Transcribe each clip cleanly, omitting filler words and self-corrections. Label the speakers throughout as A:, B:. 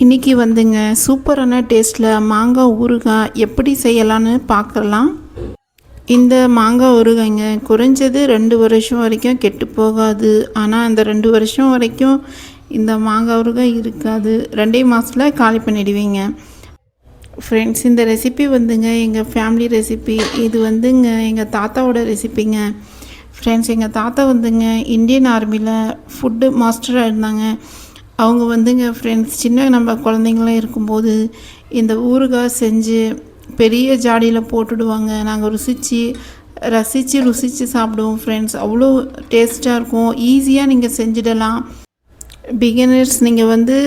A: இன்றைக்கி வந்துங்க சூப்பரான டேஸ்ட்டில் மாங்காய் ஊறுகாய் எப்படி செய்யலான்னு பார்க்கலாம். இந்த மாங்காய் ஊறுகாய்ங்க குறைஞ்சது 2 வருஷம் வரைக்கும் கெட்டு போகாது. ஆனால் அந்த 2 வருஷம் வரைக்கும் இந்த மாங்காய் ஊறுகாய் இருக்காது. 2 மாதத்தில் காலி பண்ணிடுவீங்க. ஃப்ரெண்ட்ஸ், இந்த ரெசிபி வந்துங்க எங்கள் ஃபேமிலி ரெசிபி. இது வந்துங்க எங்கள் தாத்தாவோட ரெசிபிங்க. ஃப்ரெண்ட்ஸ், எங்கள் தாத்தா வந்துங்க இந்தியன் ஆர்மியில் ஃபுட்டு மாஸ்டராக இருந்தாங்க. அவங்க வந்துங்க ஃப்ரெண்ட்ஸ் நம்ம குழந்தைங்களாம் இருக்கும்போது இந்த ஊறுகாய் செஞ்சு பெரிய ஜாடியில் போட்டுடுவாங்க. நாங்கள் ருசித்து சாப்பிடுவோம் ஃப்ரெண்ட்ஸ். அவ்வளோ டேஸ்ட்டாக இருக்கும். ஈஸியாக நீங்கள் செஞ்சிடலாம். பிகினர்ஸ் நீங்கள் வந்து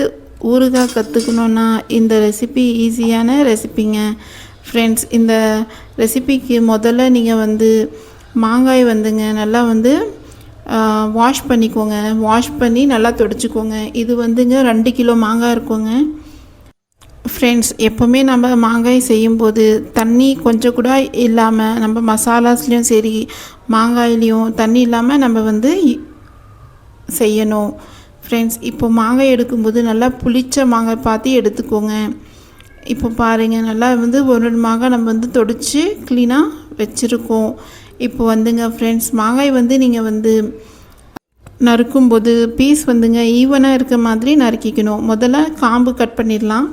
A: ஊறுகாய் கற்றுக்கணுன்னா இந்த ரெசிபி ஈஸியான ரெசிபிங்க. ஃப்ரெண்ட்ஸ், இந்த ரெசிபிக்கு முதல்ல நீங்கள் வந்து மாங்காய் வந்துங்க நல்லா வந்து வாஷ் பண்ணிக்கோங்க. வாஷ் பண்ணி நல்லா துடைச்சிக்கோங்க. இது வந்துங்க 2 கிலோ மாங்காய் இருக்குங்க. ஃப்ரெண்ட்ஸ், எப்போவுமே நம்ம மாங்காய் செய்யும்போது தண்ணி கொஞ்சம் கூட இல்லாமல், நம்ம மசாலாஸ்லேயும் சரி மாங்காயிலையும் தண்ணி இல்லாமல் நம்ம வந்து செய்யணும். ஃப்ரெண்ட்ஸ், இப்போ மாங்காய் எடுக்கும்போது நல்லா புளிச்ச மாங்காய் பார்த்து எடுத்துக்கோங்க. இப்போ பாருங்கள், நல்லா வந்து ஒரு மாங்காய் நம்ம வந்து துடைச்சி க்ளீனாக வச்சுருக்கோம். இப்போ வந்துங்க ஃப்ரெண்ட்ஸ், மாங்காய் வந்து நீங்கள் வந்து நறுக்கும்போது பீஸ் வந்துங்க ஈவனாக இருக்க மாதிரி நறுக்கிக்கணும். முதல்ல காம்பு கட் பண்ணிடலாம்.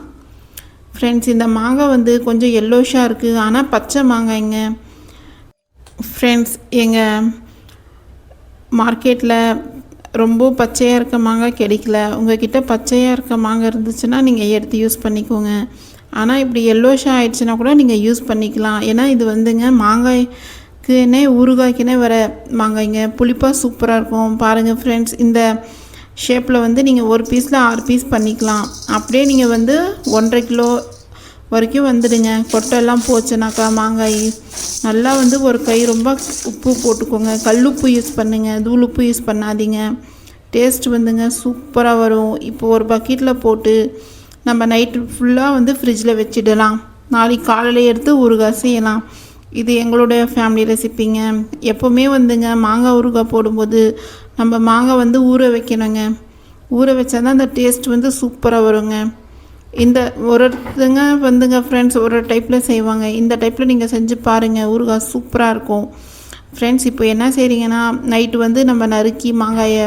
A: ஃப்ரெண்ட்ஸ், இந்த மாங்காய் வந்து கொஞ்சம் எல்லோஷாக இருக்குது, ஆனால் பச்சை மாங்காய்ங்க. ஃப்ரெண்ட்ஸ், எங்கள் மார்க்கெட்டில் ரொம்ப பச்சையாக இருக்க மாங்காய் கிடைக்கல. உங்கள்கிட்ட பச்சையாக இருக்க மாங்காய் இருந்துச்சுன்னா நீங்கள் எடுத்து யூஸ் பண்ணிக்கோங்க. ஆனால் இப்படி எல்லோஷாக ஆயிடுச்சுன்னா கூட நீங்கள் யூஸ் பண்ணிக்கலாம். ஏன்னா இது வந்துங்க மாங்காய்க்குன்னே ஊறுகாய்க்குன்னே வர மாங்காய்ங்க. புளிப்பாக சூப்பராக இருக்கும். பாருங்கள் ஃப்ரெண்ட்ஸ், இந்த ஷேப்பில் வந்து நீங்கள் ஒரு பீஸில் 6 பீஸ் பண்ணிக்கலாம். அப்படியே நீங்கள் வந்து 1.5 கிலோ வரைக்கும் வந்துடுங்க. கொட்டையெல்லாம் போச்சுனாக்கா மாங்காய் நல்லா வந்து ஒரு கை ரொம்ப உப்பு போட்டுக்கோங்க. கல் உப்பு யூஸ் பண்ணுங்கள், தூள் உப்பு யூஸ் பண்ணாதீங்க. டேஸ்ட் வந்துங்க சூப்பராக வரும். இப்போ ஒரு பக்கெட்டில் போட்டு நம்ம நைட்டு ஃபுல்லாக வந்து ஃப்ரிட்ஜில் வச்சிடலாம். நாளைக்கு காலையில் எடுத்து ஊறுகாய் செய்யலாம். இது எங்களுடைய ஃபேமிலி ரெசிப்பிங்க. எப்போவுமே வந்துங்க மாங்காய் ஊறுகாய் போடும்போது நம்ம மாங்காய் வந்து ஊற வைக்கணுங்க. ஊற வச்சா தான் அந்த டேஸ்ட் வந்து சூப்பராக வருங்க. இந்த ஒருத்தங்க வந்துங்க ஃப்ரெண்ட்ஸ் ஒரு டைப்பில் செய்வாங்க. இந்த டைப்பில் நீங்கள் செஞ்சு பாருங்கள், ஊறுகாய் சூப்பராக இருக்கும். ஃப்ரெண்ட்ஸ், இப்போ என்ன செய்கிறீங்கன்னா, நைட்டு வந்து நம்ம நறுக்கி மாங்காயை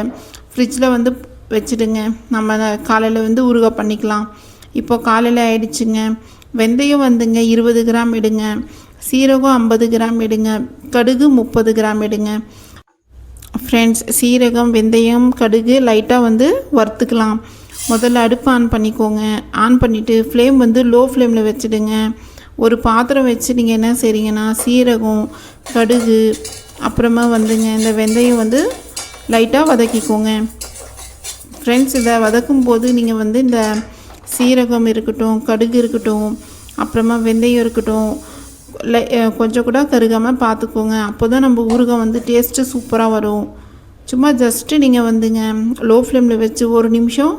A: ஃப்ரிட்ஜில் வந்து வச்சுடுங்க. நம்ம காலையில் வந்து ஊறுகாய் பண்ணிக்கலாம். இப்போ காலையில் ஆயிடுச்சுங்க. வெந்தயம் வந்துங்க 20 கிராம் எடுங்க. சீரகம் 50 கிராம் எடுங்க. கடுகு 30 கிராம் எடுங்க. ஃப்ரெண்ட்ஸ், சீரகம், வெந்தயம், கடுகு லைட்டாக வந்து வறுத்துக்கலாம். முதல்ல அடுப்பு ஆன் பண்ணிக்கோங்க. ஆன் பண்ணிவிட்டு ஃப்ளேம் வந்து லோ ஃப்ளேமில் வச்சுடுங்க. ஒரு பாத்திரம் வச்சு நீங்கள் என்ன செய்கிறீங்கன்னா, சீரகம், கடுகு, அப்புறமா வந்துங்க இந்த வெந்தயம் வந்து லைட்டாக வதக்கிக்கோங்க. ஃப்ரெண்ட்ஸ், இதை வதக்கும் போது நீங்கள் வந்து இந்த சீரகம் இருக்கட்டும், கடுகு இருக்கட்டும், அப்புறமா வெந்தயம் இருக்கட்டும், கொஞ்சம் கூட கருகாமல் பார்த்துக்கோங்க. அப்போ தான் நம்ம ஊறுகாய் வந்து டேஸ்ட்டு சூப்பராக வரும். சும்மா ஜஸ்ட்டு நீங்கள் வந்துங்க லோ ஃப்ளேமில் வச்சு 1 நிமிஷம்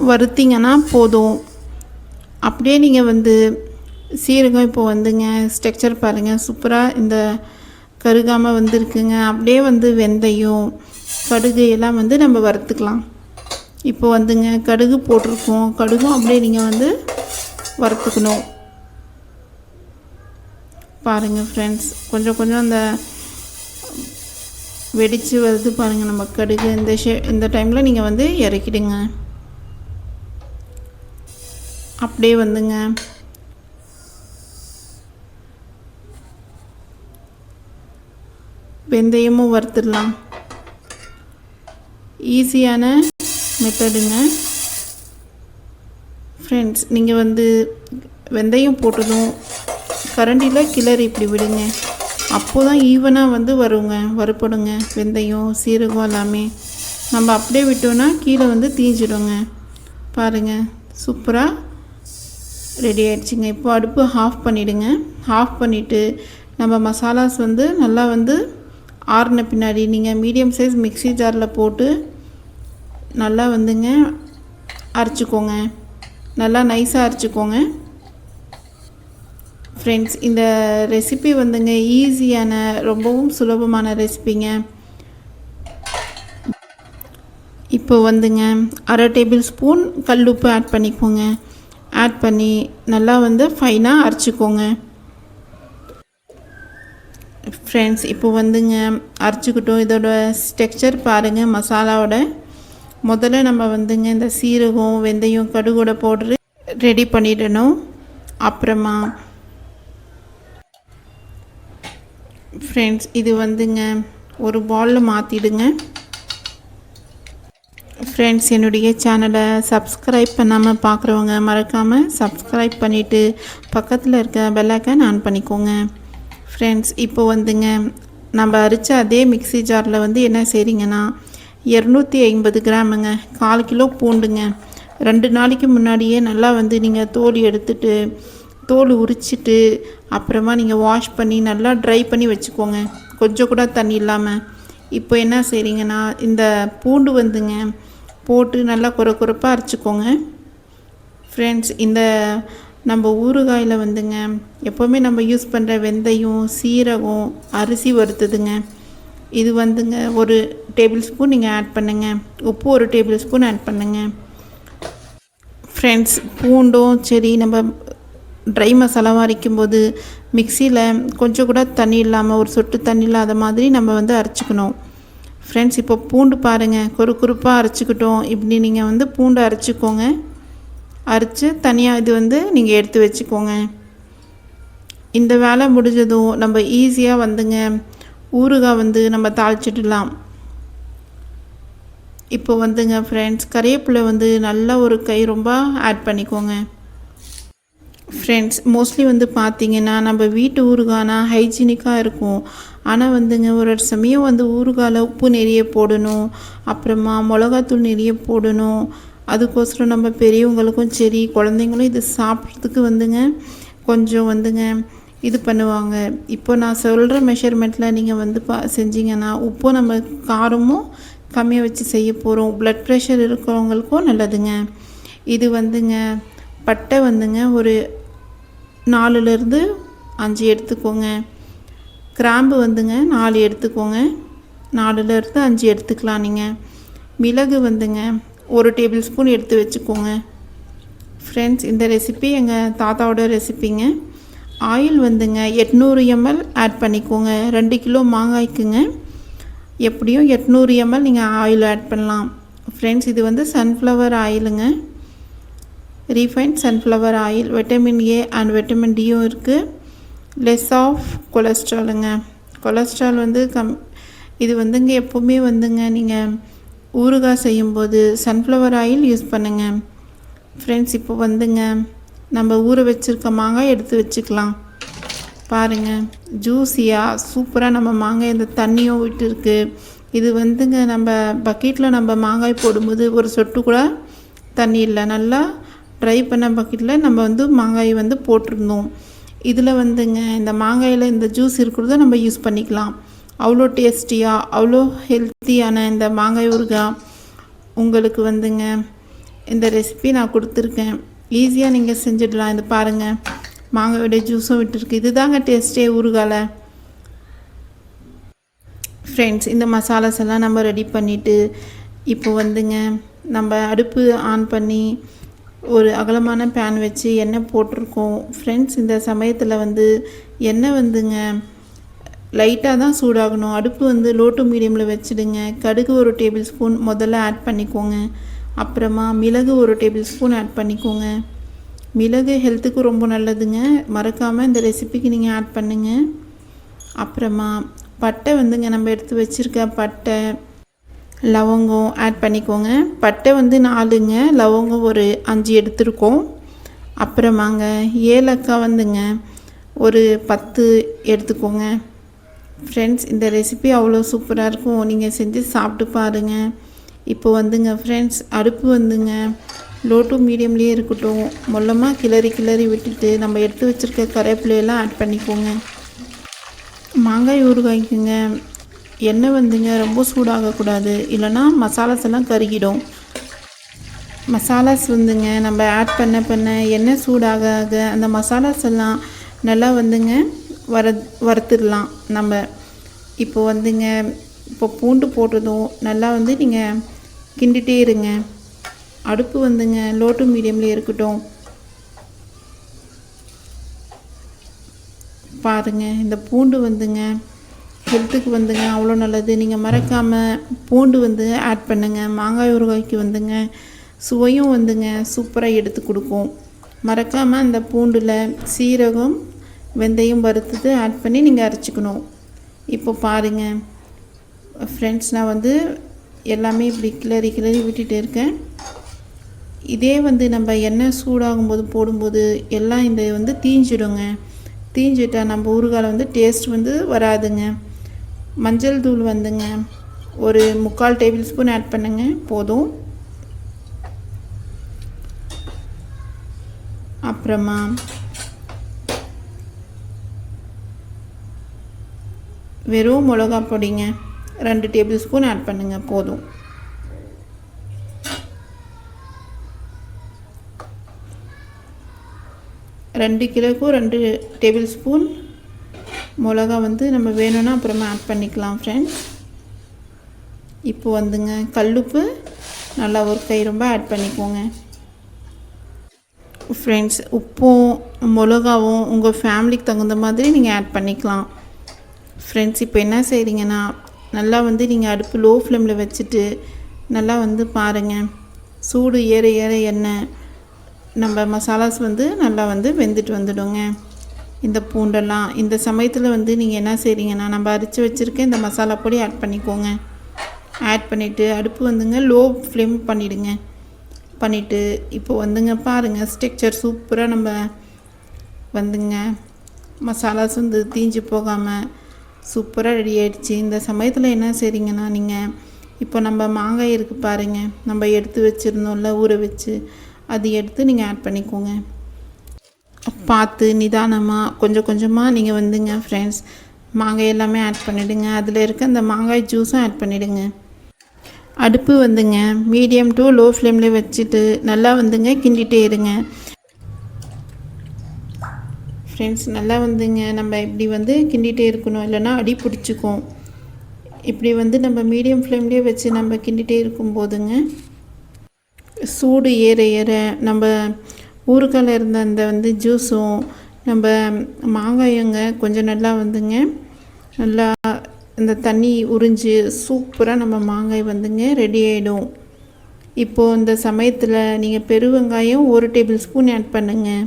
A: வறுத்திங்கன்னா போதும். அப்படியே நீங்கள் வந்து சீரகம் இப்போ வந்துங்க ஸ்ட்ரக்சர் பாருங்கள், சூப்பராக இந்த கருகாமல் வந்துருக்குங்க. அப்படியே வந்து வெந்தயம், கடுகு எல்லாம் வந்து நம்ம வறுத்துக்கலாம். இப்போ வந்துங்க கடுகு போட்டிருக்கோம். கடுகும் அப்படியே நீங்கள் வந்து வறுத்துக்கணும். பாருங்கள் ஃப்ரெண்ட்ஸ், கொஞ்சம் கொஞ்சம் அந்த வெடித்து வருது பாருங்கள் நம்ம கடுகு. இந்த டைமில் நீங்கள் வந்து இறக்கிடுங்க. அப்படியே வந்துங்க வெந்தயமும் வறுத்துடலாம். ஈஸியான மெத்தடுங்க. ஃப்ரெண்ட்ஸ், நீங்கள் வந்து வெந்தயம் போட்டதும் கரண்டியில் கிளறி இப்படி விடுங்க. அப்போ தான் ஈவனாக வந்து வருங்க, வறுப்படுங்க. வெந்தயம், சீரகம் எல்லாமே நம்ம அப்படியே விட்டோன்னா கீழே வந்து தீஞ்சிடுங்க. பாருங்கள், சூப்பராக ரெடி ஆகிடுச்சிங்க. இப்போ அடுப்பு ஆஃப் பண்ணிவிடுங்க. ஆஃப் பண்ணிவிட்டு நம்ம மசாலாஸ் வந்து நல்லா வந்து ஆறின பின்னாடி நீங்கள் மீடியம் சைஸ் மிக்ஸி ஜாரில் போட்டு நல்லா வந்துங்க அரைச்சிக்கோங்க. நல்லா நைஸாக அரைச்சிக்கோங்க. ஃப்ரெண்ட்ஸ், இந்த ரெசிபி வந்துங்க ஈஸியான ரொம்பவும் சுலபமான ரெசிபிங்க. இப்போ வந்துங்க அரை டேபிள் ஸ்பூன் கல்லுப்பு ஆட் பண்ணிக்கோங்க. ஆட் பண்ணி நல்லா வந்து ஃபைனாக அரைச்சிக்கோங்க. ஃப்ரெண்ட்ஸ் இப்போ வந்துங்க அரைச்சிக்கிட்டோம். இதோட டெக்ஸ்சர் பாருங்கள் மசாலாவோட. முதல்ல நம்ம வந்துங்க இந்த சீரகம், வெந்தயம், கடுகோட பவுடரு ரெடி பண்ணிடணும். அப்புறமா ஃப்ரெண்ட்ஸ் இது வந்துங்க ஒரு பவுலில் மாற்றிடுங்க. ஃப்ரெண்ட்ஸ் என்னுடைய சேனலை சப்ஸ்கிரைப் பண்ணாமல் பார்க்குறவங்க மறக்காமல் சப்ஸ்கிரைப் பண்ணிவிட்டு பக்கத்தில் இருக்க பெல் ஐக்கான் ஆன் பண்ணிக்கோங்க. ஃப்ரெண்ட்ஸ் இப்போ வந்துங்க நம்ம அரைச்ச அதே மிக்ஸி ஜாரில் வந்து என்ன செய்கிறீங்கன்னா 250 கிராமுங்க, 1/4 கிலோ பூண்டுங்க. 2 நாளைக்கு முன்னாடியே நல்லா வந்து நீங்கள் தோல் உரிச்சிட்டு அப்புறமா நீங்கள் வாஷ் பண்ணி நல்லா ட்ரை பண்ணி வச்சுக்கோங்க, கொஞ்சம் கூட தண்ணி இல்லாமல். இப்போ என்ன செய்கிறீங்கன்னா இந்த பூண்டு வந்துங்க போட்டு நல்லா குறைப்பாக அரைச்சிக்கோங்க. ஃப்ரெண்ட்ஸ் இந்த நம்ம ஊறுகாயில் வந்துங்க எப்போவுமே நம்ம யூஸ் பண்ணுற வெந்தயம், சீரகம், அரிசி வறுத்ததுங்க. இது வந்துங்க ஒரு டேபிள் ஸ்பூன் நீங்கள் ஆட் பண்ணுங்கள். உப்பு ஒரு டேபிள் ஸ்பூன் ஆட் பண்ணுங்கள். ஃப்ரெண்ட்ஸ் பூண்டும் சரி நம்ம ட்ரை மசாலாவாக அரைக்கும்போது மிக்சியில் கொஞ்சம் கூட தண்ணி இல்லாமல் ஒரு சொட்டு தண்ணி இல்லாத மாதிரி நம்ம வந்து அரைச்சிக்கணும். ஃப்ரெண்ட்ஸ் இப்போ பூண்டு பாருங்கள் குறுப்பாக அரைச்சிக்கிட்டோம். இப்படி நீங்கள் வந்து பூண்டு அரைச்சிக்கோங்க. அரைச்சி தனியாக இது வந்து நீங்கள் எடுத்து வச்சுக்கோங்க. இந்த வேலை முடிஞ்சதும் நம்ம ஈஸியாக வந்துங்க ஊறுகாய் வந்து நம்ம தாளிச்சிடலாம். இப்போ வந்துங்க ஃப்ரெண்ட்ஸ் கறிவேப்பிலை வந்து நல்லா ஒரு கை ரொம்ப ஆட் பண்ணிக்கோங்க. ஃப்ரெண்ட்ஸ் மோஸ்ட்லி வந்து பார்த்திங்கன்னா நம்ம வீட்டு ஊறுகாய்னா ஹைஜீனிக்காக இருக்கும். ஆனால் வந்துங்க ஒரு சமயம் வந்து ஊறுகாயில் உப்பு நிறைய போடணும், அப்புறமா மிளகாத்தூள் நிறைய போடணும். அதுக்கோசரம் நம்ம பெரியவங்களுக்கும் சரி குழந்தைங்களும் இது சாப்பிட்றதுக்கு வந்துங்க கொஞ்சம் வந்துங்க இது பண்ணுவாங்க. இப்போ நான் சொல்கிற மெஷர்மெண்ட்டில் நீங்கள் வந்து செஞ்சிங்கன்னா உப்பு நம்ம காரமும் கம்மியாக வச்சு செய்ய போகிறோம். ப்ளட் ப்ரெஷர் இருக்கிறவங்களுக்கும் நல்லதுங்க. இது வந்துங்க பட்டை வந்துங்க ஒரு 4லேருந்து 5 எடுத்துக்கோங்க. கிராம்பு வந்துங்க 4 எடுத்துக்கோங்க. 4லேருந்து 5 எடுத்துக்கலாம் நீங்கள். மிளகு வந்துங்க ஒரு டேபிள் ஸ்பூன் எடுத்து வச்சுக்கோங்க. ஃப்ரெண்ட்ஸ் இந்த ரெசிபி எங்கள் தாத்தாவோட ரெசிபிங்க. ஆயில் வந்துங்க 800 ml ஆட் பண்ணிக்கோங்க. 2 கிலோ மாங்காய்க்குங்க எப்படியும் 800 ml நீங்கள் ஆயில் ஆட் பண்ணலாம். ஃப்ரெண்ட்ஸ் இது வந்து சன்ஃப்ளவர் ஆயிலுங்க, refined sunflower oil. Vitamin A and vitamin டியும் இருக்குது. Less of கொலஸ்ட்ராலுங்க. கொலஸ்ட்ரால் வந்து இது வந்துங்க எப்போவுமே வந்துங்க நீங்கள் ஊறுகாய் செய்யும்போது சன்ஃப்ளவர் ஆயில் யூஸ் பண்ணுங்கள். ஃப்ரெண்ட்ஸ் இப்போ வந்துங்க நம்ம ஊற வச்சுருக்க மாங்காய் எடுத்து வச்சுக்கலாம். பாருங்கள் ஜூஸியாக சூப்பராக நம்ம மாங்காய் இந்த தண்ணியும் விட்டுருக்கு. இது வந்துங்க நம்ம பக்கெட்டில் நம்ம மாங்காய் போடும்போது ஒரு சொட்டு கூட தண்ணி இல்லை. நல்லா ட்ரை பண்ண பக்கெட்டில் நம்ம வந்து மாங்காய் வந்து போட்டிருந்தோம். இதில் வந்துங்க இந்த மாங்காயில் இந்த ஜூஸ் இருக்கிறத நம்ம யூஸ் பண்ணிக்கலாம். அவ்வளோ டேஸ்டியாக அவ்வளோ ஹெல்த்தியான இந்த மாங்காய் ஊறுகாய் உங்களுக்கு வந்துங்க இந்த ரெசிபி நான் கொடுத்துருக்கேன். ஈஸியாக நீங்கள் செஞ்சிடலாம். இது பாருங்கள் மாங்காயோட ஜூஸும் விட்டுருக்கு. இது தாங்க டேஸ்ட்டே ஊறுகாயில். ஃப்ரெண்ட்ஸ் இந்த மசாலாஸ் எல்லாம் நம்ம ரெடி பண்ணிவிட்டு இப்போ வந்துங்க நம்ம அடுப்பு ஆன் பண்ணி ஒரு அகலமான பேன் வச்சு எண்ணெய் போட்டிருக்கோம். ஃப்ரெண்ட்ஸ் இந்த சமயத்தில் வந்து எண்ணெய் வந்துங்க லைட்டாக தான் சூடாகணும். அடுப்பு வந்து லோ டு மீடியமில் வச்சுடுங்க. கடுகு ஒரு டேபிள் ஸ்பூன் முதல்ல ஆட் பண்ணிக்கோங்க. அப்புறமா மிளகு ஒரு டேபிள் ஸ்பூன் ஆட் பண்ணிக்கோங்க. மிளகு ஹெல்த்துக்கு ரொம்ப நல்லதுங்க. மறக்காமல் இந்த ரெசிபிக்கு நீங்கள் ஆட் பண்ணுங்கள். அப்புறமா பட்டை வந்துங்க நம்ம எடுத்து வச்சுருக்க பட்டை, லவங்கம் ஆட் பண்ணிக்கோங்க. பட்டை வந்து 4ங்க, லவங்கம் ஒரு 5 எடுத்துருக்கோம். அப்புறமாங்க ஏலக்காய் வந்துங்க ஒரு 10 எடுத்துக்கோங்க. ஃப்ரெண்ட்ஸ் இந்த ரெசிபி அவ்வளோ சூப்பராக இருக்கும். நீங்கள் செஞ்சு சாப்பிட்டு பாருங்கள். இப்போ வந்துங்க ஃப்ரெண்ட்ஸ் அடுப்பு வந்துங்க லோ டு மீடியம்லேயே இருக்கட்டும். மொல்லமாக கிளறி விட்டுட்டு நம்ம எடுத்து வச்சுருக்க கறிவேப்பிலையெல்லாம் ஆட் பண்ணிக்கோங்க. மாங்காய் ஊறுகாய்க்குங்க எண்ணெய் வந்துங்க ரொம்ப சூடாகக்கூடாது, இல்லைன்னா மசாலாஸ் எல்லாம் கருகிடும். மசாலாஸ் வந்துங்க நம்ம ஆட் பண்ண எண்ணெய் சூடாக அந்த மசாலாஸ் எல்லாம் நல்லா வந்துங்க வறுத்துடலாம். நம்ம இப்போ வந்துங்க இப்போ பூண்டு போட்டதும் நல்லா வந்து நீங்கள் கிண்டிகிட்டே இருங்க. அடுப்பு வந்துங்க லோ டு மீடியம்லேயே இருக்கட்டும். பாருங்கள், இந்த பூண்டு வந்துங்க ஹெல்த்துக்கு வந்துங்க அவ்வளோ நல்லது. நீங்கள் மறக்காமல் பூண்டு வந்து ஆட் பண்ணுங்கள். மாங்காய் ஊறுகாய்க்கு வந்துங்க சுவையும் வந்துங்க சூப்பராக எடுத்து கொடுக்கும். மறக்காமல் அந்த பூண்டில் சீரகம் வெந்தயம் வறுத்தது ஆட் பண்ணி நீங்கள் அரைச்சிக்கணும். இப்போ பாருங்கள் ஃப்ரெண்ட்ஸ், நான் வந்து எல்லாமே இப்படி கிளறி விட்டுட்டு இருக்கேன். இதே வந்து நம்ம எண்ணெய் சூடாகும்போது போடும்போது எல்லாம் இந்த வந்து தீஞ்சிடுங்க. தீஞ்சிட்டால் நம்ம ஊறுகாயில் வந்து டேஸ்ட் வந்து வராதுங்க. மஞ்சள் தூள் வந்துங்க ஒரு 3/4 டேபிள் ஸ்பூன் ஆட் பண்ணுங்க போதும். அப்புறமா வெறும் மிளகா பொடிங்க 2 டேபிள் ஸ்பூன் ஆட் பண்ணுங்க போதும். ரெண்டு கிலோவுக்கும் 2 டேபிள் ஸ்பூன் மிளகா வந்து நம்ம வேணும்னா அப்புறமா ஆட் பண்ணிக்கலாம் ஃப்ரெண்ட்ஸ். இப்போ வந்துங்க கல்லுப்பு நல்லா ஒரு கை ரொம்ப ஆட் பண்ணிக்கோங்க ஃப்ரெண்ட்ஸ். உப்பும் மிளகாவும் உங்கள் ஃபேமிலிக்கு தகுந்த மாதிரி நீங்கள் ஆட் பண்ணிக்கலாம் ஃப்ரெண்ட்ஸ். இப்போ என்ன செய்கிறீங்கன்னா நல்லா வந்து நீங்கள் அடுப்பு லோ ஃப்ளேமில் வச்சுட்டு நல்லா வந்து பாருங்கள், சூடு ஏற ஏற எண்ணெய் நம்ம மசாலாஸ் வந்து நல்லா வந்து வெந்துட்டு வந்துடுங்க. இந்த பூண்டெல்லாம் இந்த சமயத்தில் வந்து நீங்கள் என்ன செய்கிறீங்கன்னா நம்ம அரைச்சி வச்சுருக்க இந்த மசாலா பொடி ஆட் பண்ணிக்கோங்க. ஆட் பண்ணிவிட்டு அடுப்பு வந்துங்க லோ ஃப்ளேம் பண்ணிவிட்டு இப்போ வந்துங்க பாருங்கள் ஸ்ட்ரக்சர் சூப்பராக நம்ம வந்துங்க மசாலாஸ் வந்து தீஞ்சு போகாமல் சூப்பராக ரெடி ஆகிடுச்சு. இந்த சமயத்தில் என்ன செய்கிறீங்கன்னா நீங்கள் இப்போ நம்ம மாங்காய் இருக்குது பாருங்கள், நம்ம எடுத்து வச்சுருந்தோம்ல ஊற வச்சு, அது எடுத்து நீங்கள் ஆட் பண்ணிக்கோங்க. பார்த்து நிதானமாக கொஞ்சம் கொஞ்சமாக நீங்கள் வந்துங்க ஃப்ரெண்ட்ஸ் மாங்காய் எல்லாமே ஆட் பண்ணிவிடுங்க. அதில் இருக்க அந்த மாங்காய் ஜூஸும் ஆட் பண்ணிவிடுங்க. அடுப்பு வந்துங்க மீடியம் டு லோ ஃப்ளேம்லேயே வச்சுட்டு நல்லா வந்துங்க கிண்டிகிட்டே இருங்க ஃப்ரெண்ட்ஸ். நல்லா வந்துங்க நம்ம இப்படி வந்து கிண்டிகிட்டே இருக்கணும், இல்லைன்னா அடி பிடிச்சிக்கும். இப்படி வந்து நம்ம மீடியம் ஃப்ளேம்லேயே வச்சு நம்ம கிண்டிகிட்டே இருக்கும்போதுங்க சூடு ஏற ஏற நம்ம ஊறுகாயில் இருந்த அந்த வந்து ஜூஸும் நம்ம மாங்காயங்க கொஞ்சம் நல்லா வந்துங்க நல்லா இந்த தண்ணி உறிஞ்சி சூப்பராக நம்ம மாங்காய் வந்துங்க ரெடி ஆகிடும். இப்போது இந்த சமயத்தில் நீங்கள் பெருவெங்காயம் 1 டேபிள் ஸ்பூன் ஆட் பண்ணுங்கள்.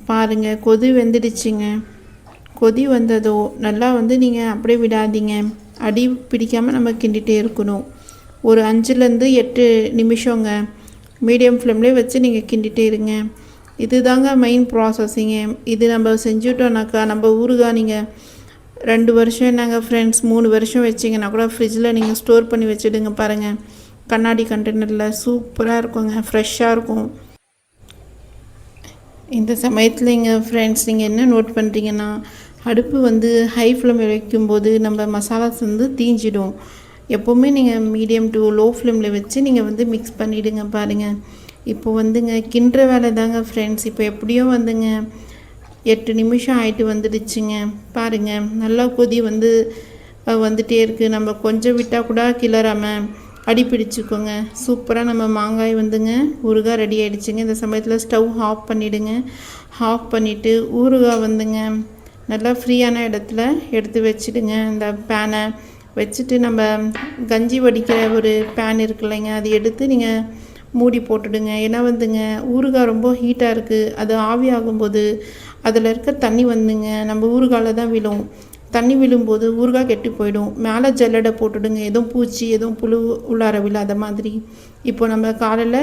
A: பாருங்கள் கொதி வெந்துடுச்சுங்க. கொதி வந்ததோ நல்லா வந்து நீங்கள் அப்படியே விடாதீங்க, அடி பிடிக்காமல் நம்ம கிண்டிகிட்டே இருக்கணும். ஒரு 5லேருந்து 8 நிமிஷங்க மீடியம் ஃப்ளேம்லேயே வச்சு நீங்கள் கிண்டிகிட்டே இருங்க. இது தாங்க மெயின் ப்ராசஸிங்க. இது நம்ம செஞ்சுட்டோம்னாக்கா நம்ம ஊறுகாய் நீங்கள் 2 வருஷம் என்னங்க ஃப்ரெண்ட்ஸ் 3 வருஷம் வச்சிங்கன்னா கூட ஃப்ரிட்ஜில் நீங்கள் ஸ்டோர் பண்ணி வச்சுடுங்க. பாருங்கள் கண்ணாடி கண்டெய்னரில் சூப்பராக இருக்குங்க, ஃப்ரெஷ்ஷாக இருக்கும். இந்த சமயத்தில் இங்கே ஃப்ரெண்ட்ஸ் நீங்கள் என்ன நோட் பண்ணுறீங்கன்னா அடுப்பு வந்து ஹை ஃப்ளேமில் வைக்கும்போது நம்ம மசாலாஸ் வந்து தீஞ்சிடும். எப்போவுமே நீங்கள் மீடியம் டு லோ ஃப்ளேமில் வச்சு நீங்கள் வந்து மிக்ஸ் பண்ணிவிடுங்க. பாருங்கள் இப்போ வந்துங்க கிண்டுற வேலை தாங்க ஃப்ரெண்ட்ஸ். இப்போ எப்படியும் வந்துங்க 8 நிமிஷம் ஆகிட்டு வந்துடுச்சுங்க. பாருங்கள் நல்லா கொதி வந்துகிட்டே இருக்குது. நம்ம கொஞ்சம் விட்டால் கூட கிளறாமல் அடி பிடிச்சிக்கோங்க. சூப்பராக நம்ம மாங்காய் வந்துங்க ஊறுகாய் ரெடி ஆகிடுச்சுங்க. இந்த சமயத்தில் ஸ்டவ் ஆஃப் பண்ணிவிடுங்க. ஆஃப் பண்ணிவிட்டு ஊறுகாய் வந்துங்க நல்லா ஃப்ரீயான இடத்துல எடுத்து வச்சுடுங்க. இந்த பேனை வச்சுட்டு நம்ம கஞ்சி வடிக்கிற ஒரு பேன் இருக்கு இல்லைங்க, அது எடுத்து நீங்கள் மூடி போட்டுடுங்க. ஏன்னா வந்துங்க ஊறுகாய் ரொம்ப ஹீட்டாக இருக்குது, அது ஆவி ஆகும்போது அதில் இருக்க தண்ணி வந்துங்க நம்ம ஊறுகாயில் தான் விழும். தண்ணி விழும்போது ஊறுகாய் கெட்டு போயிடும். மேலே ஜல்லடை போட்டுடுங்க, எதுவும் பூச்சி எதுவும் புழு உள்ளார விழாத மாதிரி. இப்போ நம்ம காலையில்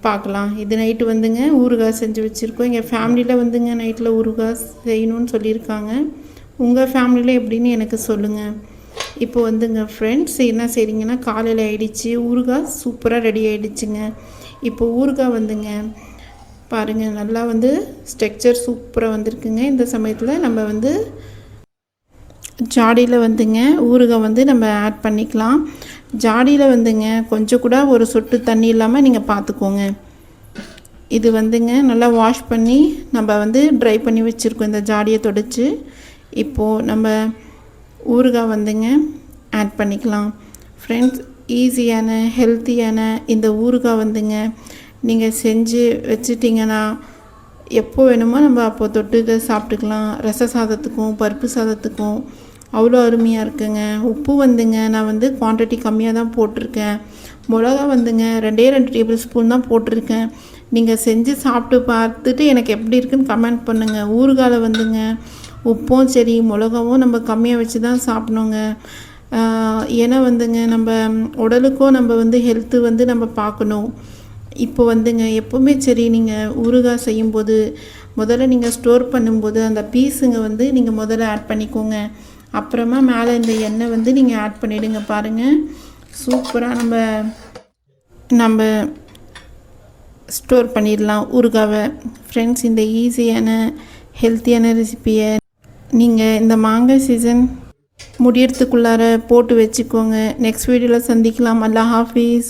A: பார்க்கலாம். இது நைட்டு வந்துங்க ஊறுகாய் செஞ்சு வச்சுருக்கோம். எங்கள் ஃபேமிலியில் வந்துங்க நைட்டில் ஊறுகாய் செய்யணும்னு சொல்லியிருக்காங்க. உங்கள் ஃபேமிலியில் எப்படின்னு எனக்கு சொல்லுங்கள். இப்போ வந்துங்க ஃப்ரெண்ட்ஸ் என்ன செய்கிறீங்கன்னா காலையில் ஆகிடுச்சு, ஊறுகாய் சூப்பராக ரெடி ஆகிடுச்சுங்க. இப்போ ஊறுகாய் வந்துங்க பாருங்கள் நல்லா வந்து ஸ்ட்ரக்சர் சூப்பராக வந்திருக்குங்க. இந்த சமயத்தில் நம்ம வந்து ஜாடியில் வந்துங்க ஊறுகாய் வந்து நம்ம ஆட் பண்ணிக்கலாம். ஜாடியில் வந்துங்க கொஞ்சம் கூட ஒரு சொட்டு தண்ணி இல்லாமல் நீங்கள் பார்த்துக்கோங்க. இது வந்துங்க நல்லா வாஷ் பண்ணி நம்ம வந்து ட்ரை பண்ணி வச்சுருக்கோம் இந்த ஜாடியை தொடச்சி. இப்போது நம்ம ஊறுகாய் வந்துங்க ஆட் பண்ணிக்கலாம் ஃப்ரெண்ட்ஸ். ஈஸியான ஹெல்த்தியான இந்த ஊறுகாய் வந்துங்க நீங்கள் செஞ்சு வச்சிட்டிங்கன்னா எப்போ வேணுமோ நம்ம அப்போ தொட்டுக்க சாப்பிட்டுக்கலாம். ரச சாதத்துக்கும் பருப்பு சாதத்துக்கும் அவ்வளோ அருமையாக இருக்குங்க. உப்பு வந்துங்க நான் வந்து குவான்டிட்டி கம்மியாக தான் போட்டிருக்கேன். மிளகா வந்துங்க 2 டேபிள் ஸ்பூன் தான் போட்டிருக்கேன். நீங்கள் செஞ்சு சாப்பிட்டு பார்த்துட்டு எனக்கு எப்படி இருக்குன்னு கமெண்ட் பண்ணுங்கள். ஊறுகாயில் வந்துங்க உப்பும் சரி மிளகாவும் நம்ம கம்மியாக வச்சு தான் சாப்பிட்ணுங்க. ஏன்னா வந்துங்க நம்ம உடலுக்கும் நம்ம வந்து ஹெல்த்து வந்து நம்ம பார்க்கணும். இப்போ வந்துங்க எப்போவுமே சரி நீங்கள் ஊறுகாய் செய்யும்போது முதல்ல நீங்கள் ஸ்டோர் பண்ணும்போது அந்த பீஸுங்க வந்து நீங்கள் முதல்ல ஆட் பண்ணிக்கோங்க. அப்புறமா மேலே இந்த எண்ணெய் வந்து நீங்கள் ஆட் பண்ணிவிடுங்க. பாருங்கள் சூப்பராக நம்ம ஸ்டோர் பண்ணிடலாம் ஊறுகாவை. ஃப்ரெண்ட்ஸ், இந்த ஈஸியான ஹெல்த்தியான ரெசிப்பியை நீங்கள் இந்த மாங்காய் சீசன் முடியறதுக்குள்ளார போட்டு வச்சுக்கோங்க. நெக்ஸ்ட் வீடியோவில் சந்திக்கலாம். அல்லாஹ் ஹாஃபீஸ்.